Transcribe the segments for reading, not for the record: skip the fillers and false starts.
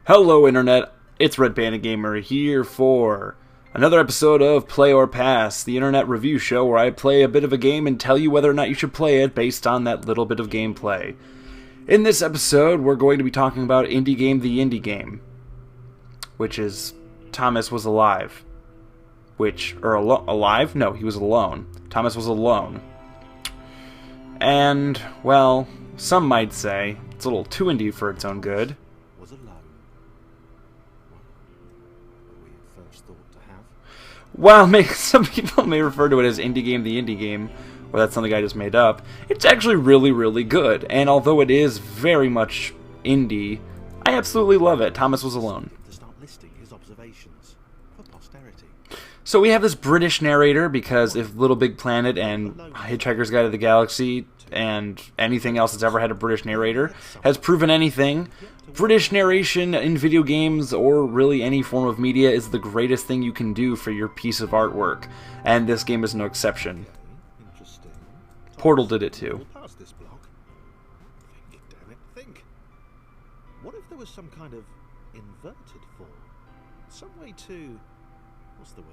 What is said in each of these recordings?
Hello Internet, it's Red Panda Gamer here for another episode of Play or Pass, the internet review show where I play a bit of a game and tell you whether or not you should play it based on that little bit of gameplay. In this episode, we're going to be talking about Indie Game the Indie Game, which is Thomas Was Alive. Alive? No, he was alone. Thomas was alone. And, well, some might say it's a little too indie for its own good. While some people may refer to it as Indie Game the Indie Game, or that's something I just made up, it's actually really, really good. And although it is very much indie, I absolutely love it. Thomas Was Alone. So we have this British narrator because if Little Big Planet and Hitchhiker's Guide to the Galaxy and anything else that's ever had a British narrator has proven anything, British narration in video games or really any form of media is the greatest thing you can do for your piece of artwork, and this game is no exception. Portal did it too. Think. What if there was some kind of inverted fall? Some way to... what's the word?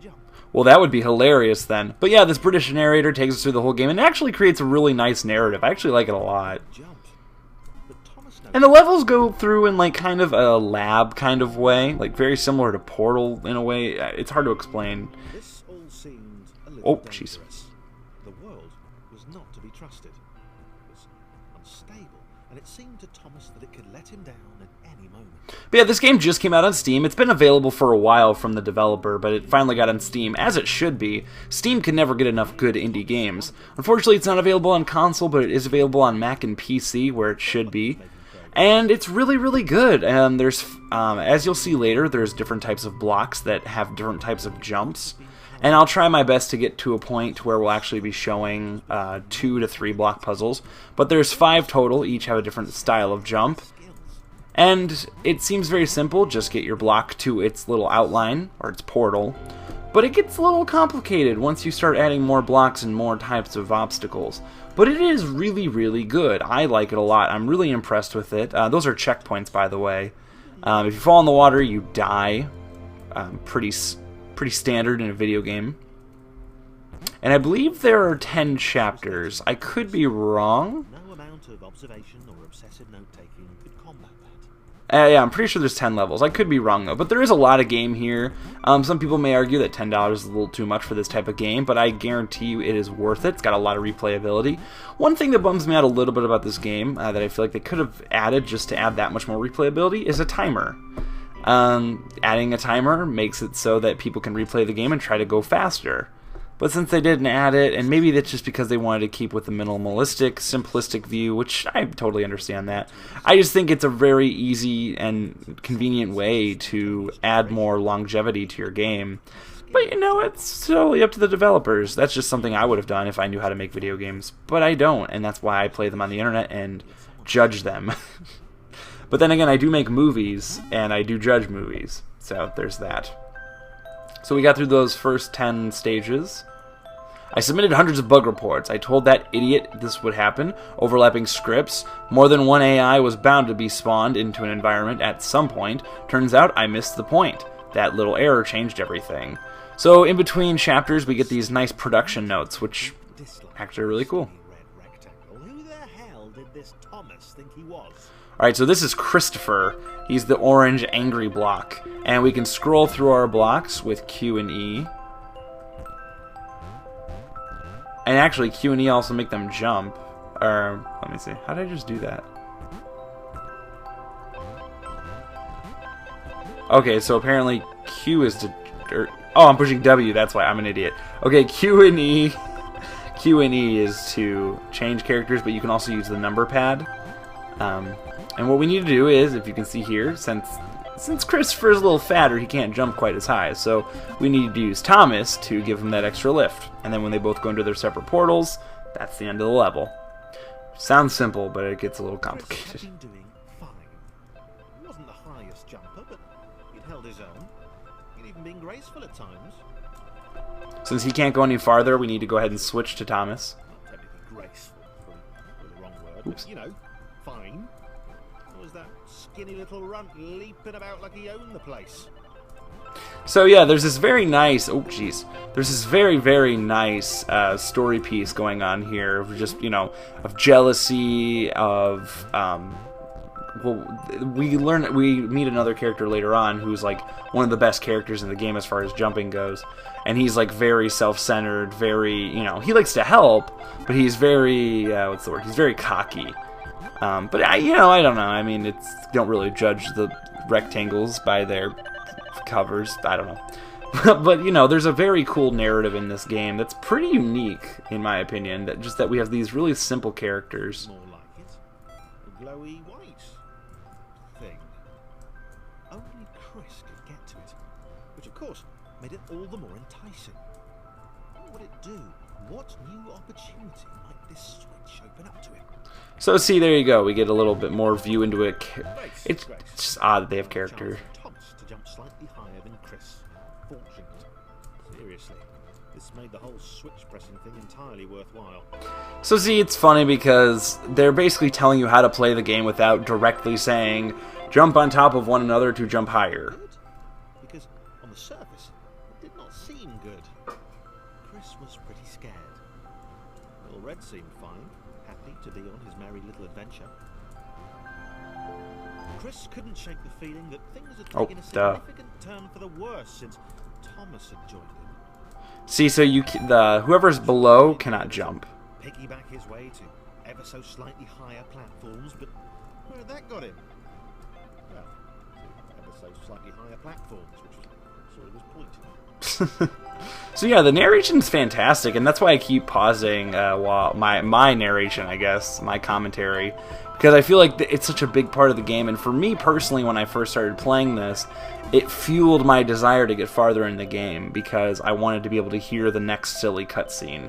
Jump. Well, that would be hilarious then. But yeah, this British narrator takes us through the whole game and actually creates a really nice narrative. I actually like it a lot. And the levels go through in like kind of a lab kind of way, like very similar to Portal in a way. It's hard to explain. This all seemed a little dangerous. The world was not to be trusted. It was unstable, and it seemed to Thomas that it could let him down at any moment. But yeah, this game just came out on Steam. It's been available for a while from the developer, but it finally got on Steam, as it should be. Steam can never get enough good indie games. Unfortunately, it's not available on console, but it is available on Mac and PC, where it should be. And it's really, really good. And there's, as you'll see later, there's different types of blocks that have different types of jumps. And I'll try my best to get to a point where we'll actually be showing 2 to 3 block puzzles. But there's 5 total, each have a different style of jump. And it seems very simple, just get your block to its little outline, or its portal. But it gets a little complicated once you start adding more blocks and more types of obstacles. But it is really, really good. I like it a lot. I'm really impressed with it. Those are checkpoints, by the way. If you fall in the water, you die. Pretty standard in a video game. And I believe there are 10 chapters. I could be wrong. No amount of observation or obsessive note-taking could combat that. Yeah, I'm pretty sure there's 10 levels. I could be wrong, though. But there is a lot of game here. Some people may argue that $10 is a little too much for this type of game, but I guarantee you it is worth it. It's got a lot of replayability. One thing that bums me out a little bit about this game, that I feel like they could have added just to add that much more replayability, is a timer. Adding a timer makes it so that people can replay the game and try to go faster. But since they didn't add it, and maybe that's just because they wanted to keep with the minimalistic, simplistic view, which I totally understand that, I just think it's a very easy and convenient way to add more longevity to your game. But you know, it's totally up to the developers. That's just something I would have done if I knew how to make video games. But I don't, and that's why I play them on the internet and judge them. But then again, I do make movies, and I do judge movies. So there's that. So we got through those first 10 stages. I submitted hundreds of bug reports. I told that idiot this would happen. Overlapping scripts. More than one AI was bound to be spawned into an environment at some point. Turns out I missed the point. That little error changed everything. So in between chapters we get these nice production notes, which actually are really cool. Who the hell did this Thomas think he was? Alright, so this is Christopher. He's the orange angry block. And we can scroll through our blocks with Q and E. And actually, Q and E also make them jump. Or, let me see. How did I just do that? Okay, so apparently Q is to... oh, I'm pushing W. That's why I'm an idiot. Okay, Q and E. Q and E is to change characters, but you can also use the number pad. And what we need to do is, if you can see here, since Christopher's a little fatter, he can't jump quite as high. So we need to use Thomas to give him that extra lift. And then when they both go into their separate portals, that's the end of the level. Sounds simple, but it gets a little complicated. Chris had been doing fine. He wasn't the highest jumper, but he'd held his own. He'd even been graceful at times. Since he can't go any farther, we need to go ahead and switch to Thomas. Not technically graceful, for the wrong word. Oops. But, you know, fine. was that skinny little runt leaping about like he owned the place. So yeah, there's this very nice, there's this very, very nice story piece going on here of just, of jealousy, of, we meet another character later on who's like one of the best characters in the game as far as jumping goes, and he's like very self-centered, very, he likes to help, but he's very, he's very cocky. But I don't know, I mean, don't really judge the rectangles by their covers, I don't know. But, there's a very cool narrative in this game that's pretty unique, in my opinion, that we have these really simple characters. More like it. A glowy white thing. Only Chris could get to it, which of course made it all the more enticing. What would it do? What new opportunity might this switch open up to him? So see, there you go, we get a little bit more view into it. It's just odd that they have character. To jump slightly higher than Chris. Fortunate. Seriously, this made the whole switch pressing thing entirely worthwhile. So see, it's funny because they're basically telling you how to play the game without directly saying, jump on top of one another to jump higher. Good? Because on the surface, it did not seem good. Chris was pretty scared. Well, Red seemed fine, happy to be on his merry little adventure. Chris couldn't shake the feeling that things had taken a significant turn for the worse since Thomas had joined him. See, so whoever's below cannot jump. Piggyback his way to ever so slightly higher platforms, but where had that got him? Well, to ever so slightly higher platforms, which was sort of his point. So yeah, the narration's fantastic, and that's why I keep pausing while my narration, I guess, my commentary, because I feel like it's such a big part of the game. And for me personally, when I first started playing this, it fueled my desire to get farther in the game because I wanted to be able to hear the next silly cutscene.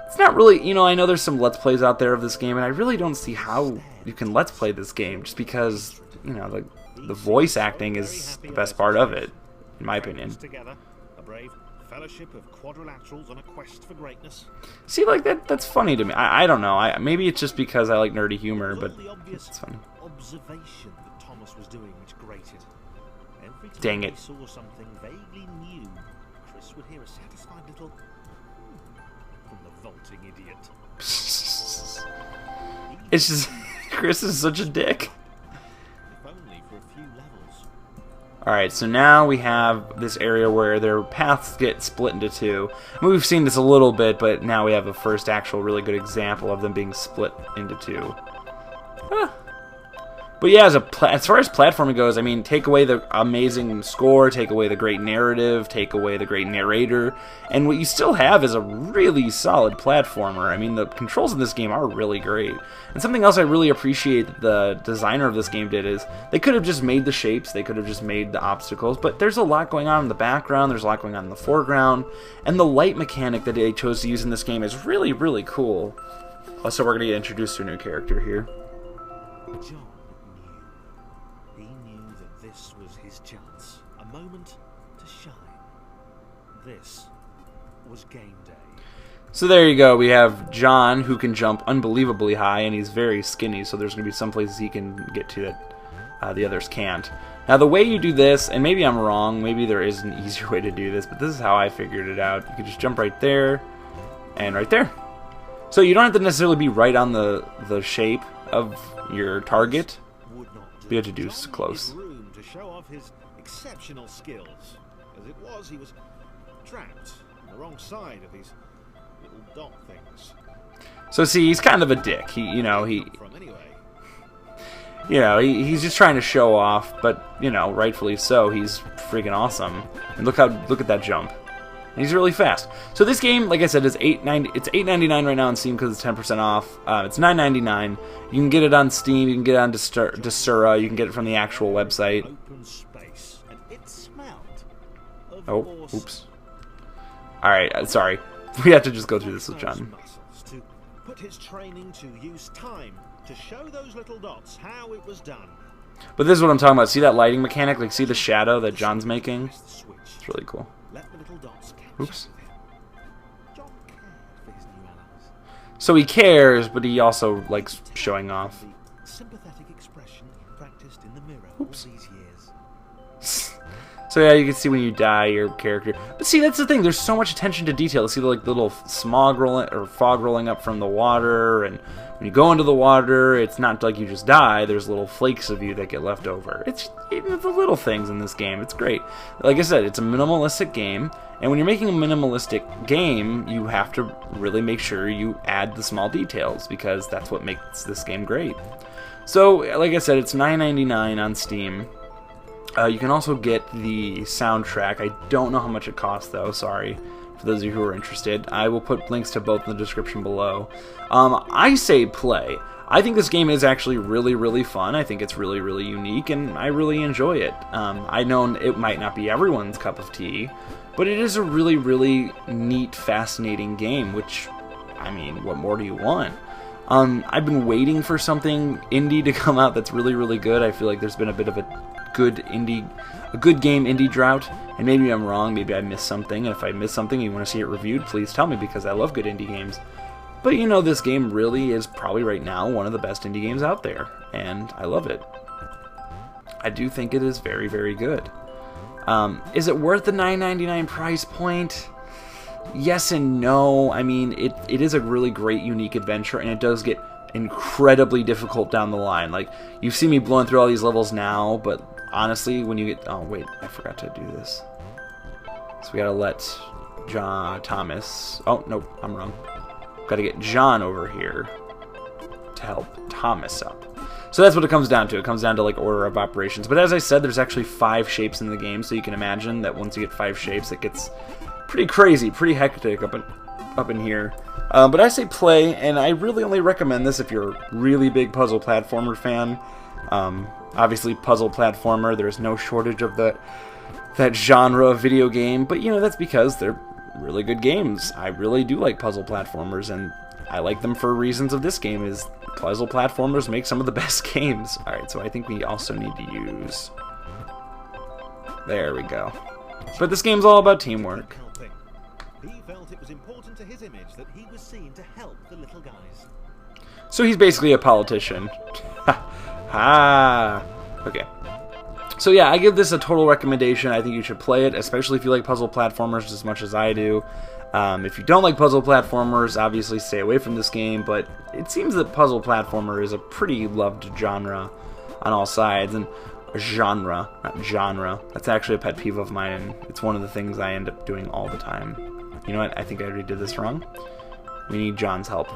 It's not really, I know there's some Let's Plays out there of this game, and I really don't see how you can Let's Play this game, just because, the voice acting is the best part of it, in my opinion. Together, a brave fellowship of quadrilaterals on a quest for greatness. See, like, that's funny to me. I don't know. Maybe it's just because I like nerdy humor, but it's funny. Observation that Thomas was doing which grated. Every time Dang it. he saw something vaguely new, Chris would hear a satisfied little from the vaulting idiot. It's just Chris is such a dick. If only for a few levels. Alright, so now we have this area where their paths get split into two. I mean, we've seen this a little bit, but now we have a first actual really good example of them being split into two. But yeah, as far as platforming goes, I mean, take away the amazing score, take away the great narrative, take away the great narrator, and what you still have is a really solid platformer. I mean, the controls in this game are really great. And something else I really appreciate that the designer of this game did is they could have just made the shapes, they could have just made the obstacles, but there's a lot going on in the background, there's a lot going on in the foreground, and the light mechanic that they chose to use in this game is really, really cool. Also, we're going to get introduced to a new character here. John knew. He knew that this was his chance. A moment to shine. This was game day. So there you go, we have John, who can jump unbelievably high, and he's very skinny, so there's going to be some places he can get to that the others can't. Now the way you do this, and maybe I'm wrong, maybe there is an easier way to do this, but this is how I figured it out. You can just jump right there, and right there. So you don't have to necessarily be right on the shape of your target, but you have to do close. Room to show off his exceptional skills. As it was, he was trapped on the wrong side of these little dot things. So see, he's kind of a dick. He's just trying to show off, but rightfully so. He's freaking awesome. And look at that jump. And he's really fast. So this game, like I said, is $8.90. It's $8.99 right now on Steam because it's 10% off. It's $9.99. You can get it on Steam. You can get it on Desura. You can get it from the actual website. Open space, and it smelled of Oh, oops. All right, sorry. We have to just go through this with John. To put his training to use time to show those little dots how it was done. But this is what I'm talking about. See that lighting mechanic? Like, see the shadow that John's making? It's really cool. Let the little dots catch Oops. up with him. John cared for his new allies. So he cares, but he also likes showing off. The sympathetic expression noticed in the mirror Oops. all these years. So yeah, you can see when you die your character. But see, that's the thing. There's so much attention to detail. See the like little smog rolling or fog rolling up from the water, and when you go into the water, it's not like you just die. There's little flakes of you that get left over. It's the little things in this game. It's great. Like I said, it's a minimalistic game, and when you're making a minimalistic game, you have to really make sure you add the small details because that's what makes this game great. So, like I said, it's $9.99 on Steam. You can also get the soundtrack. I don't know how much it costs, though. Sorry for those of you who are interested. I will put links to both in the description below. I say play. I think this game is actually really, really fun. I think it's really, really unique, and I really enjoy it. I know it might not be everyone's cup of tea, but it is a really, really neat, fascinating game, which, I mean, what more do you want? I've been waiting for something indie to come out that's really, really good. I feel like there's been a bit of a good game indie drought, and maybe I'm wrong, maybe I missed something, and if I missed something and you want to see it reviewed, please tell me, because I love good indie games. But you know, this game really is probably right now one of the best indie games out there, and I love it. I do think it is very, very good. Is it worth the $9.99 price point? Yes and no. I mean, it is a really great, unique adventure, and it does get incredibly difficult down the line. Like, you see me blowing through all these levels now, but honestly, when you get... Oh, wait, I forgot to do this. So we gotta let Thomas... Oh, no, I'm wrong. Gotta get John over here to help Thomas up. So that's what it comes down to. It comes down to, like, order of operations. But as I said, there's actually 5 shapes in the game, so you can imagine that once you get 5 shapes, it gets pretty crazy, pretty hectic up in here. But I say play, and I really only recommend this if you're a really big puzzle platformer fan. Obviously, puzzle platformer, there's no shortage of that genre of video game, but you know, that's because they're really good games. I really do like puzzle platformers, and I like them for reasons of this game, is puzzle platformers make some of the best games. Alright, so I think we also need to use... There we go. But this game's all about teamwork. He felt it was important to his image that he was seen to help the little guys. So he's basically a politician. Ha! Okay. So yeah, I give this a total recommendation. I think you should play it, especially if you like puzzle platformers as much as I do. If you don't like puzzle platformers, obviously stay away from this game, but it seems that puzzle platformer is a pretty loved genre on all sides. And genre, not genre. That's actually a pet peeve of mine, and it's one of the things I end up doing all the time. You know what? I think I already did this wrong. We need John's help.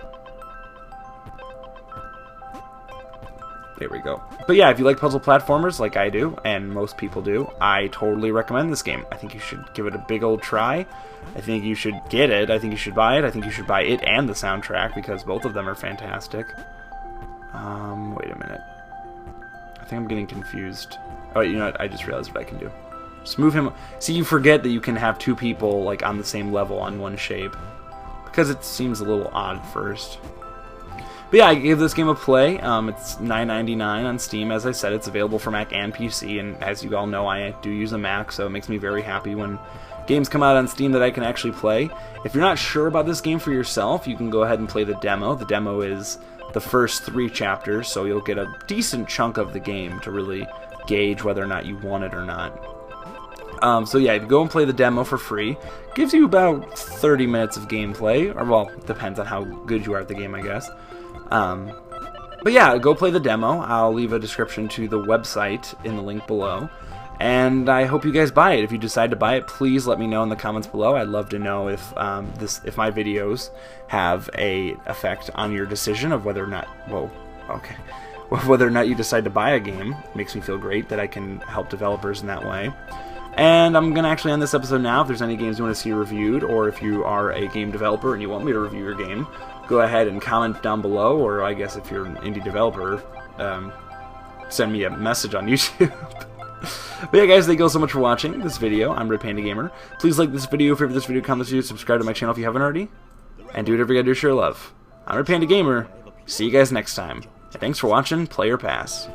There we go. But yeah, if you like puzzle platformers like I do, and most people do, I totally recommend this game. I think you should give it a big old try. I think you should get it. I think you should buy it. I think you should buy it and the soundtrack, because both of them are fantastic. Wait a minute. I think I'm getting confused. Oh, you know what? I just realized what I can do. Just move him. See, you forget that you can have 2 people like on the same level on one shape, because it seems a little odd at first. But yeah, I gave this game a play. It's $9.99 on Steam. As I said, it's available for Mac and PC, and as you all know, I do use a Mac, so it makes me very happy when games come out on Steam that I can actually play. If you're not sure about this game for yourself, you can go ahead and play the demo. The demo is the first 3 chapters, so you'll get a decent chunk of the game to really gauge whether or not you want it or not. So yeah, go and play the demo for free. Gives you about 30 minutes of gameplay, or well, it depends on how good you are at the game, I guess. But yeah, go play the demo. I'll leave a description to the website in the link below. And I hope you guys buy it. If you decide to buy it, please let me know in the comments below. I'd love to know if if my videos have a effect on your decision of whether or not... Whoa, okay. Whether or not you decide to buy a game. It makes me feel great that I can help developers in that way. And I'm going to actually end this episode now. If there's any games you want to see reviewed, or if you are a game developer and you want me to review your game, go ahead and comment down below, or I guess if you're an indie developer, send me a message on YouTube. But yeah, guys, thank you all so much for watching this video. I'm Red Panda Gamer. Please like this video, favorite this video, comment this video, subscribe to my channel if you haven't already, and do whatever you gotta do to share love. I'm Red Panda Gamer. See you guys next time. And thanks for watching Player Pass.